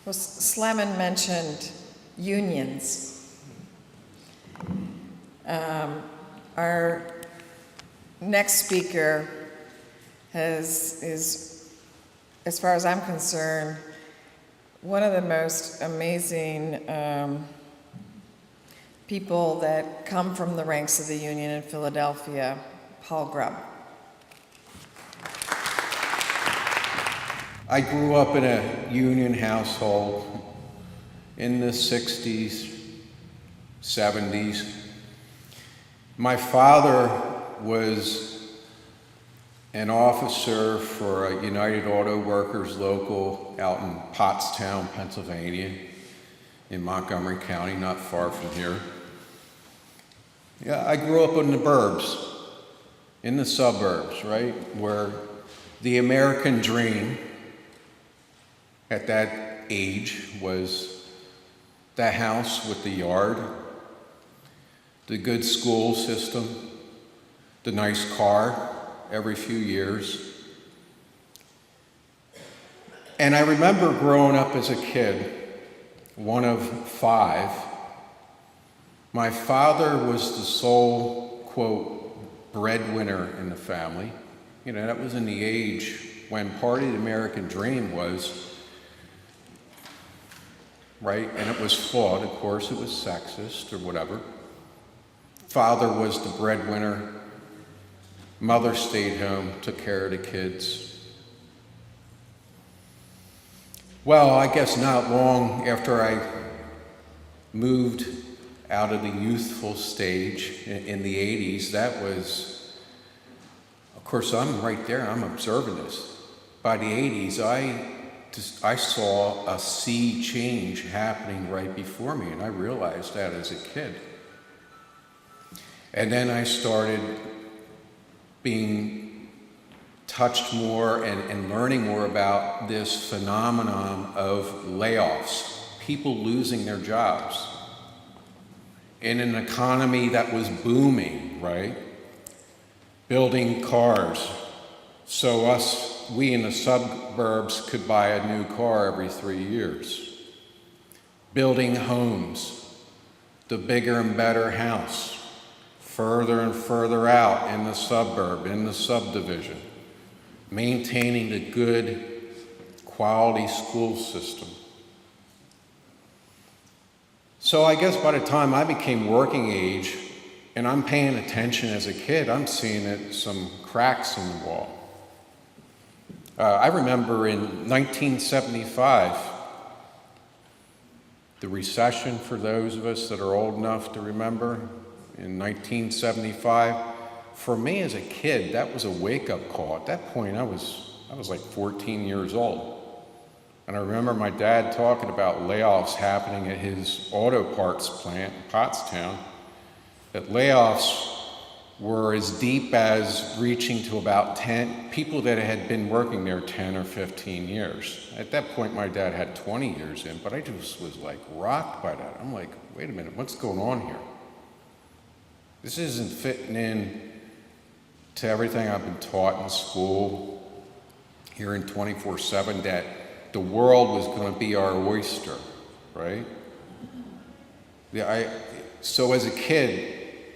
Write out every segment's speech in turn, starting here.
Well, Slammin mentioned unions. Our next speaker is, as far as I'm concerned, one of the most amazing people that come from the ranks of the union in Philadelphia, Paul Grubb. I grew up in a union household in the 60s, 70s. My father was an officer for a United Auto Workers local out in Pottstown, Pennsylvania, in Montgomery County, not far from here. Yeah, I grew up in the burbs, in the suburbs, right, where the American dream at that age was the house with the yard, the good school system, the nice car every few years. And I remember growing up as a kid, one of 5. My father was the sole, quote, breadwinner in the family. You know, that was in the age when part of the American dream was, right? And it was flawed, of course, it was sexist or whatever. Father was the breadwinner. Mother stayed home, took care of the kids. Well, I guess not long after I moved out of the youthful stage in the 80s, that was, of course, I'm right there, I'm observing this. By the 80s, I saw a sea change happening right before me, and I realized that as a kid. And then I started being touched more and learning more about this phenomenon of layoffs, people losing their jobs in an economy that was booming, right? Building cars, so we in the suburbs could buy a new car every 3 years. Building homes, the bigger and better house, further and further out in the suburb, in the subdivision, maintaining the good quality school system. So I guess by the time I became working age, and I'm paying attention as a kid, I'm seeing some cracks in the wall. I remember in 1975, the recession, for those of us that are old enough to remember, in 1975, for me as a kid, that was a wake-up call. At that point, I was like 14 years old. And I remember my dad talking about layoffs happening at his auto parts plant in Pottstown, that layoffs were as deep as reaching to about 10 people that had been working there 10 or 15 years. At that point, my dad had 20 years in, but I just was like rocked by that. I'm like, wait a minute, what's going on here? This isn't fitting in to everything I've been taught in school, hearing 24/7 that the world was going to be our oyster, right? So as a kid,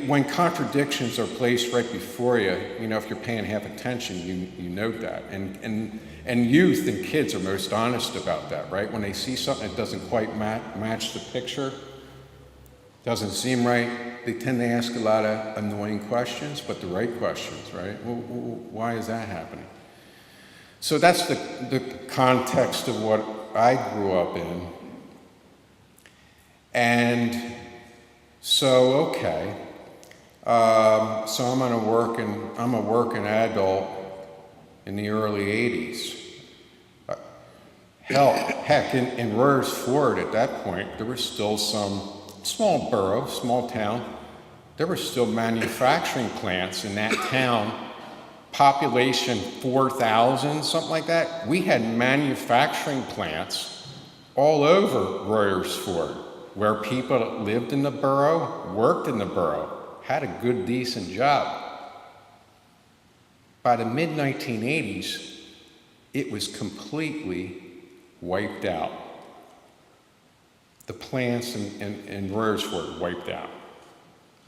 when contradictions are placed right before you, if you're paying half attention, you note that. And youth and kids are most honest about that, right? When they see something that doesn't quite match the picture, doesn't seem right, they tend to ask a lot of annoying questions, but the right questions, right? Well, why is that happening? So that's the context of what I grew up in. And so, okay, so I'm a working adult in the early 80s. Heck, in Royersford at that point, there was still some small borough, small town. There were still manufacturing plants in that town, population 4,000, something like that. We had manufacturing plants all over Royersford, where people that lived in the borough, worked in the borough, had a good, decent job. By the mid-1980s, it was completely wiped out. The plants in Royersford wiped out.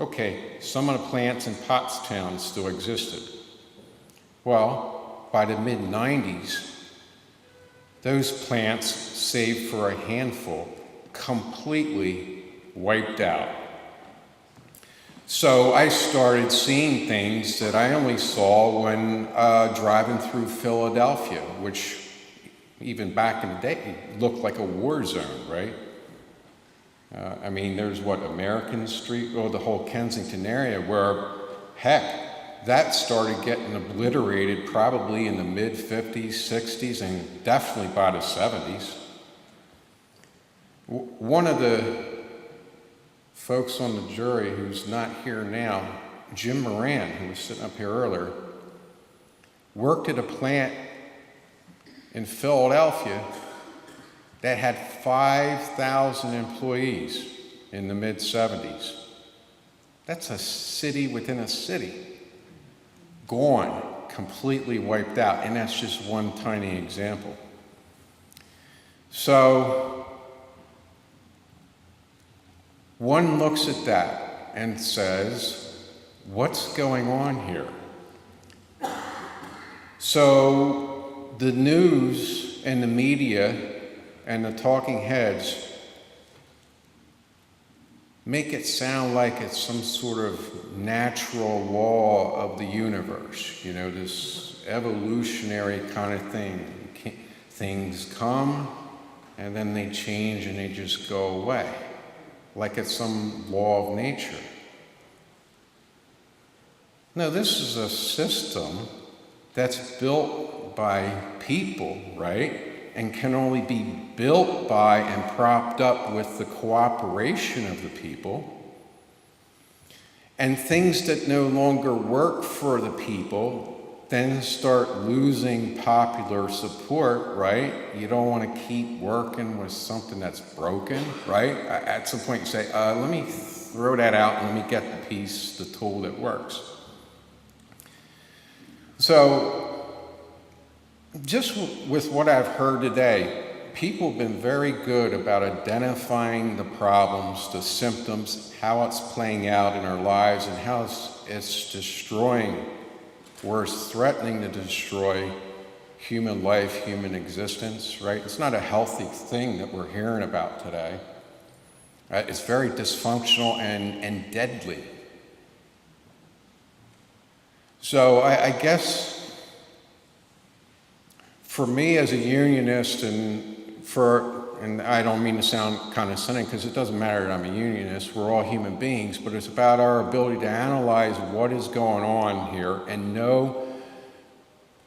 Okay, some of the plants in Pottstown still existed. Well, by the mid-90s, those plants, save for a handful, completely wiped out. So I started seeing things that I only saw when driving through Philadelphia, which even back in the day looked like a war zone, right? I mean, there's American Street, or the whole Kensington area where, heck, that started getting obliterated probably in the mid-50s, 60s, and definitely by the 70s. One of the folks on the jury who's not here now, Jim Moran, who was sitting up here earlier, worked at a plant in Philadelphia that had 5,000 employees in the mid-70s. That's a city within a city. Gone, completely wiped out, and that's just one tiny example. So, one looks at that and says, what's going on here? So, the news and the media and the talking heads make it sound like it's some sort of natural law of the universe, this evolutionary kind of thing. Things come and then they change and they just go away, like it's some law of nature. No, this is a system that's built by people, right? And can only be built by and propped up with the cooperation of the people. And things that no longer work for the people then start losing popular support, right? You don't want to keep working with something that's broken, right? At some point you say, let me throw that out and let me get the piece, the tool that works. So, just with what I've heard today, people have been very good about identifying the problems, the symptoms, how it's playing out in our lives, and how it's destroying, or is threatening to destroy human life, human existence, right? It's not a healthy thing that we're hearing about today. It's very dysfunctional and deadly. So I guess for me as a unionist, and I don't mean to sound condescending because it doesn't matter that I'm a unionist, we're all human beings, but it's about our ability to analyze what is going on here and know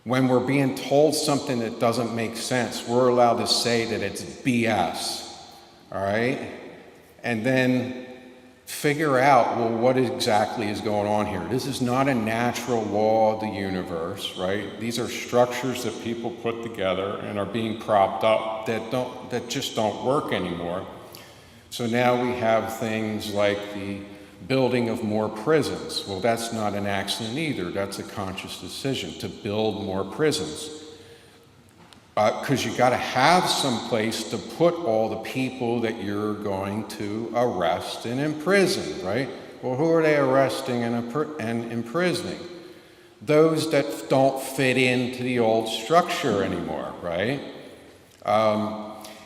when we're being told something that doesn't make sense, we're allowed to say that it's BS, all right? And then figure out, well, what exactly is going on here? This is not a natural law of the universe, right? These are structures that people put together and are being propped up that just don't work anymore. So now we have things like the building of more prisons. Well, that's not an accident either. That's a conscious decision to build more prisons. Because you got to have some place to put all the people that you're going to arrest and imprison, right? Well, who are they arresting and imprisoning? Those that don't fit into the old structure anymore, right?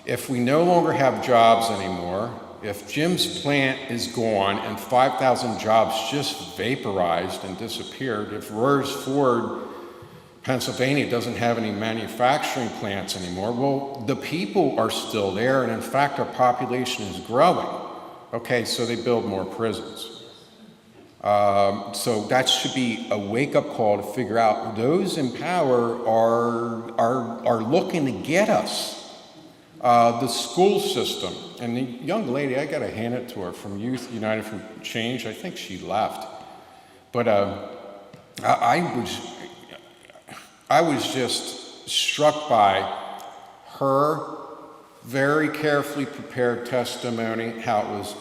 If we no longer have jobs anymore, if Jim's plant is gone and 5,000 jobs just vaporized and disappeared, if Royersford, Pennsylvania doesn't have any manufacturing plants anymore, well, the people are still there, and in fact, our population is growing. Okay, so they build more prisons. So that should be a wake-up call to figure out those in power are looking to get us. The school system, and the young lady, I got to hand it to her, from Youth United for Change, I think she left. But I was just struck by her very carefully prepared testimony, how it was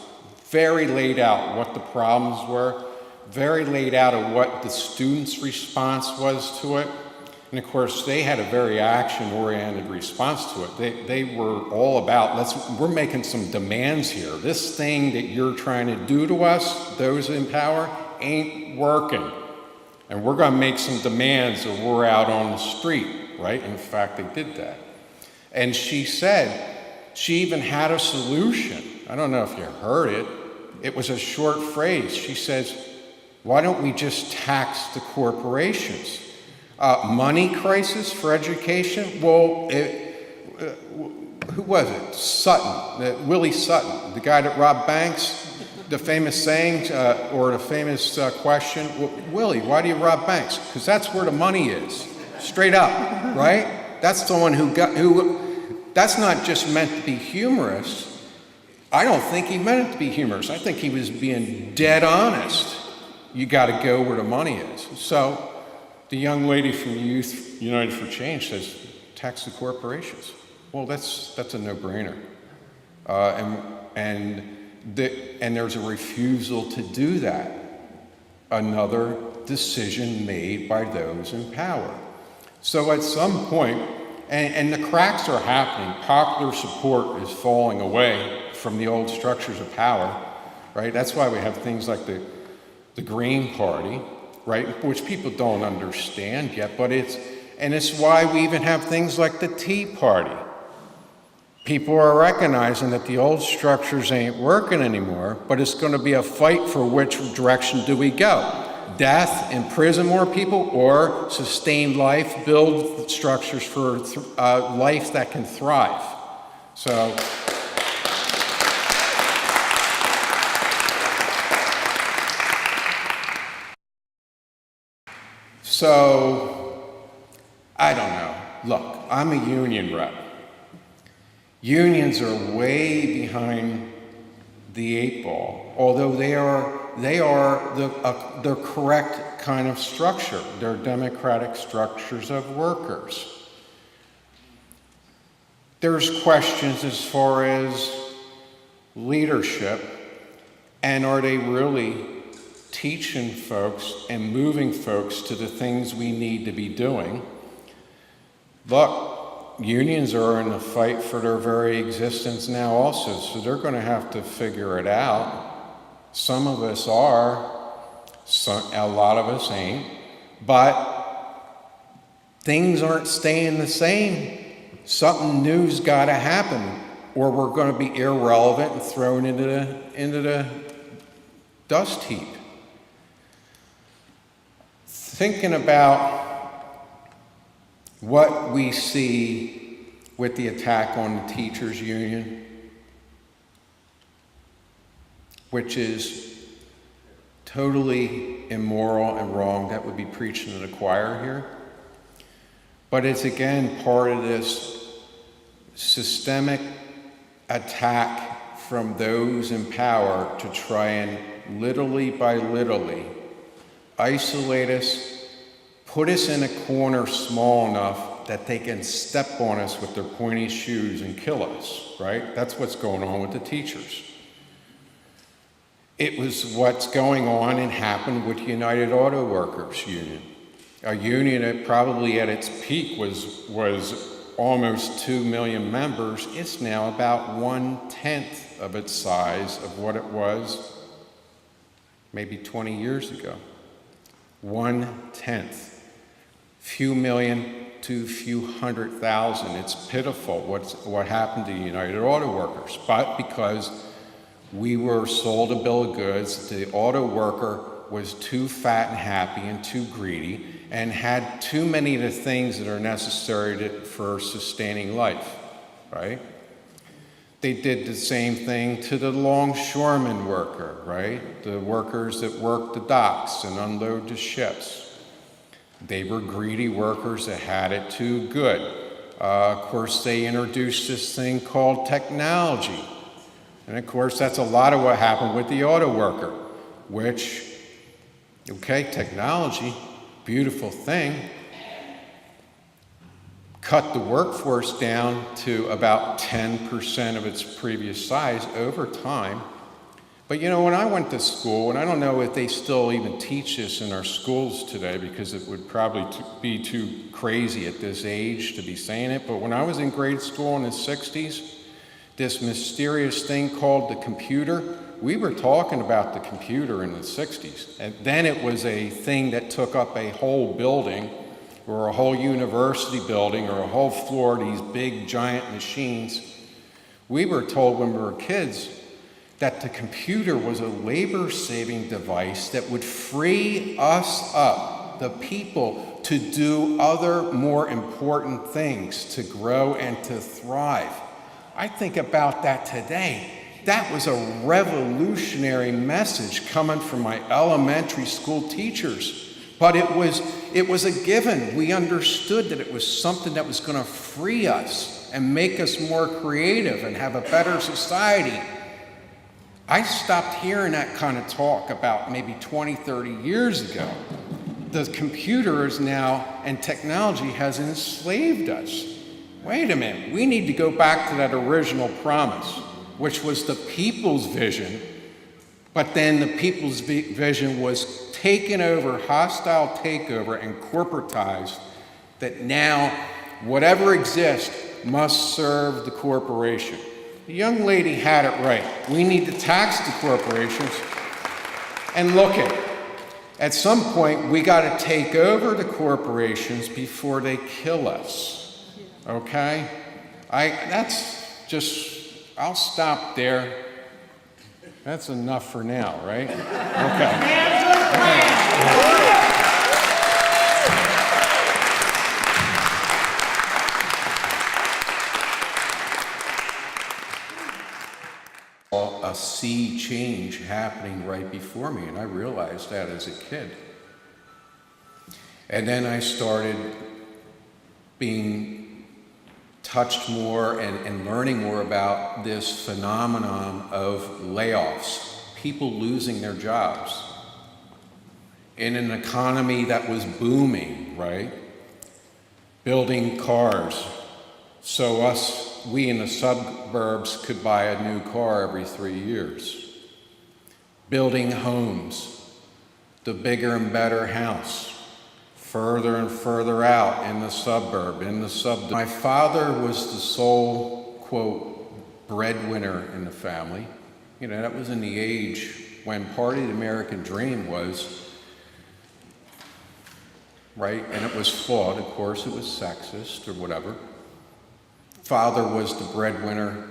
very laid out what the problems were, very laid out of what the students' response was to it, And of course, they had a very action-oriented response to it. They were all about, we're making some demands here. This thing that you're trying to do to us, those in power, ain't working. And we're going to make some demands or we're out on the street, right? In fact, they did that. And she said, she even had a solution. I don't know if you heard it. It was a short phrase. She says, why don't we just tax the corporations? Money crisis for education? Well, who was it? Sutton, Willie Sutton, the guy that robbed banks. The famous saying or the famous question, Willie, why do you rob banks? Because that's where the money is, straight up, right? That's the one that's not just meant to be humorous. I don't think he meant it to be humorous. I think he was being dead honest. You got to go where the money is. So the young lady from Youth United for Change says, tax the corporations. Well, that's a no-brainer. And there's a refusal to do that. Another decision made by those in power. So at some point, and the cracks are happening, popular support is falling away from the old structures of power, right? That's why we have things like the Green Party, right? Which people don't understand yet, but it's why we even have things like the Tea Party. People are recognizing that the old structures ain't working anymore, but it's going to be a fight for which direction do we go. Death, imprison more people, or sustain life, build structures for life that can thrive. So, I don't know. Look, I'm a union rep. Unions are way behind the 8 ball, although they are the correct kind of structure. They're democratic structures of workers. There's questions as far as leadership, and are they really teaching folks and moving folks to the things we need to be doing? Look, unions are in the fight for their very existence now also, so they're going to have to figure it out. Some of us are, a lot of us ain't, but things aren't staying the same. Something new's got to happen, or we're going to be irrelevant and thrown into the dust heap. Thinking about what we see with the attack on the teachers' union, which is totally immoral and wrong. That would be preaching to the choir here. But it's again part of this systemic attack from those in power to try and literally isolate us, put us in a corner small enough that they can step on us with their pointy shoes and kill us, right? That's what's going on with the teachers. It was what's going on and happened with United Auto Workers Union. A union that probably at its peak was almost 2 million members. It's now about 1/10 of its size of what it was maybe 20 years ago. 1/10. Few million to few 100,000. It's pitiful what happened to United Auto Workers. But because we were sold a bill of goods, the auto worker was too fat and happy and too greedy and had too many of the things that are necessary for sustaining life, right? They did the same thing to the longshoreman worker, right? The workers that work the docks and unload the ships. They were greedy workers that had it too good. Of course, they introduced this thing called technology. And of course, that's a lot of what happened with the auto worker, which, okay, technology, beautiful thing, cut the workforce down to about 10% of its previous size over time. But you know, when I went to school, and I don't know if they still even teach this in our schools today, because it would probably be too crazy at this age to be saying it, but when I was in grade school in the 60s, this mysterious thing called the computer, we were talking about the computer in the 60s. And then it was a thing that took up a whole building or a whole university building or a whole floor, these big giant machines. We were told when we were kids that the computer was a labor-saving device that would free us up, the people, to do other more important things, to grow and to thrive. I think about that today. That was a revolutionary message coming from my elementary school teachers. But it was a given. We understood that it was something that was going to free us and make us more creative and have a better society. I stopped hearing that kind of talk about maybe 20, 30 years ago. The computer is now, and technology has enslaved us. Wait a minute, we need to go back to that original promise, which was the people's vision, but then the people's vision was taken over, hostile takeover, and corporatized, that now whatever exists must serve the corporation. The young lady had it right. We need to tax the corporations. And look at some point, we got to take over the corporations before they kill us. Okay? I'll stop there. That's enough for now, right? Okay. A sea change happening right before me, and I realized that as a kid. And then I started being touched more and learning more about this phenomenon of layoffs, people losing their jobs in an economy that was booming, right? Building cars, so we in the suburbs could buy a new car every 3 years. Building homes, the bigger and better house, further and further out in the suburb, My father was the sole, quote, breadwinner in the family. You know, that was in the age when part of the American dream was, right? And it was flawed, of course, it was sexist or whatever. Father was the breadwinner.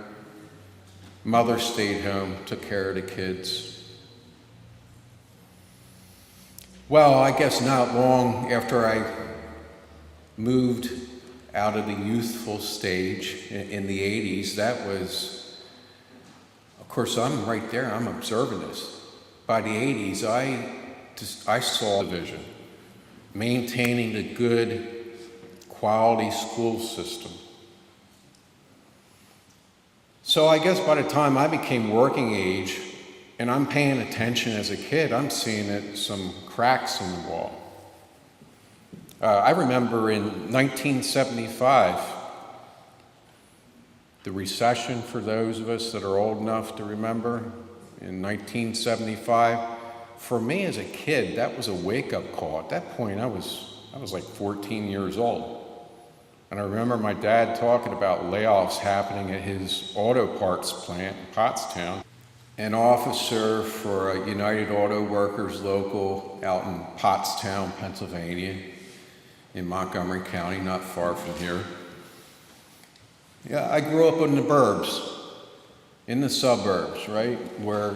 Mother stayed home, took care of the kids. Well, I guess not long after I moved out of the youthful stage in the 80s, that was, of course, I'm right there, I'm observing this. By the 80s, I saw the vision, maintaining the good quality school system. So I guess by the time I became working age, and I'm paying attention as a kid, I'm seeing some cracks in the wall. I remember in 1975, the recession, for those of us that are old enough to remember, in 1975, for me as a kid, that was a wake-up call. At that point, I was like 14 years old. And I remember my dad talking about layoffs happening at his auto parts plant in Pottstown. An officer for a United Auto Workers local out in Pottstown, Pennsylvania, in Montgomery County, not far from here. Yeah, I grew up in the burbs, in the suburbs, right, where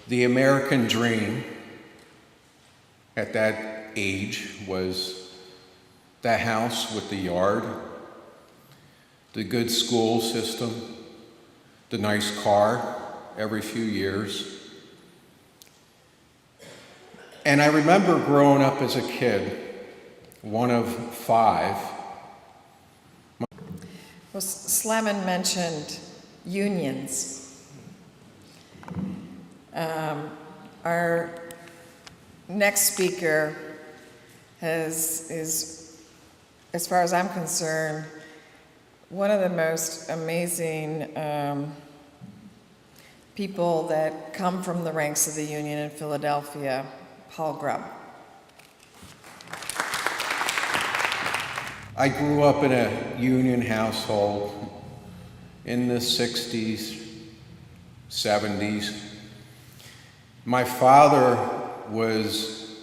the American dream at that age was the house with the yard, the good school system, the nice car every few years. And I remember growing up as a kid, one of 5. Well, Slemon mentioned unions. Our next speaker is, as far as I'm concerned, one of the most amazing people that come from the ranks of the union in Philadelphia, Paul Grubb. I grew up in a union household in the 60s, 70s. My father was